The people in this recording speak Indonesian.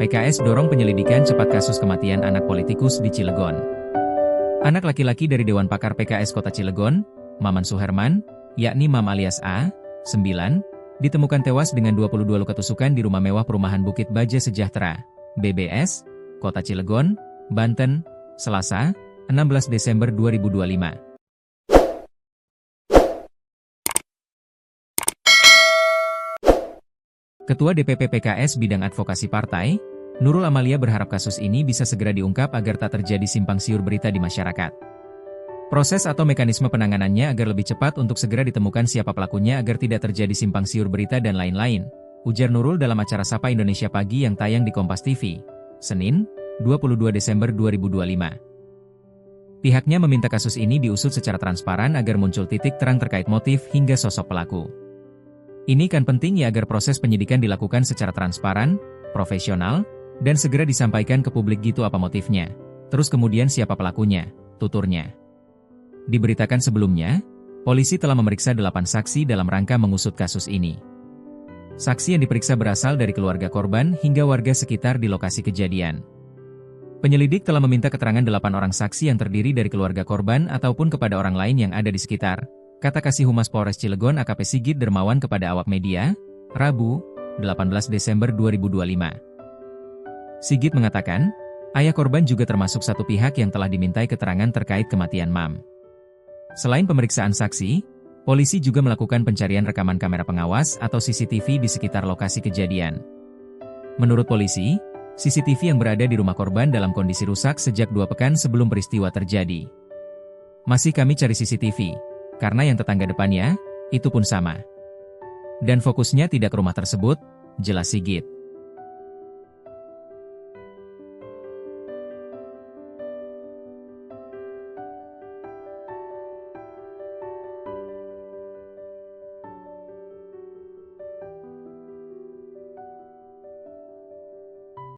PKS dorong penyelidikan cepat kasus kematian anak politikus di Cilegon. Anak laki-laki dari Dewan Pakar PKS Kota Cilegon, Maman Suherman, yakni Mam alias A, 9, ditemukan tewas dengan 22 luka tusukan di rumah mewah perumahan Bukit Baja Sejahtera, BBS, Kota Cilegon, Banten, Selasa, 16 Desember 2025. Ketua DPP PKS Bidang Advokasi Partai, Nurul Amalia berharap kasus ini bisa segera diungkap agar tak terjadi simpang siur berita di masyarakat. Proses atau mekanisme penanganannya agar lebih cepat untuk segera ditemukan siapa pelakunya agar tidak terjadi simpang siur berita dan lain-lain, ujar Nurul dalam acara Sapa Indonesia Pagi yang tayang di Kompas TV, Senin, 22 Desember 2025. Pihaknya meminta kasus ini diusut secara transparan agar muncul titik terang terkait motif hingga sosok pelaku. Ini kan penting ya agar proses penyidikan dilakukan secara transparan, profesional, dan segera disampaikan ke publik gitu apa motifnya. Terus kemudian siapa pelakunya, tuturnya. Diberitakan sebelumnya, polisi telah memeriksa 8 saksi dalam rangka mengusut kasus ini. Saksi yang diperiksa berasal dari keluarga korban hingga warga sekitar di lokasi kejadian. Penyelidik telah meminta keterangan 8 orang saksi yang terdiri dari keluarga korban ataupun kepada orang lain yang ada di sekitar, kata Kasih Humas Polres Cilegon AKP Sigit Dermawan kepada awak media, Rabu, 18 Desember 2025. Sigit mengatakan, ayah korban juga termasuk satu pihak yang telah dimintai keterangan terkait kematian Mam. Selain pemeriksaan saksi, polisi juga melakukan pencarian rekaman kamera pengawas atau CCTV di sekitar lokasi kejadian. Menurut polisi, CCTV yang berada di rumah korban dalam kondisi rusak sejak 2 pekan sebelum peristiwa terjadi. Masih kami cari CCTV, karena yang tetangga depannya, itu pun sama. Dan fokusnya tidak ke rumah tersebut, jelas Sigit.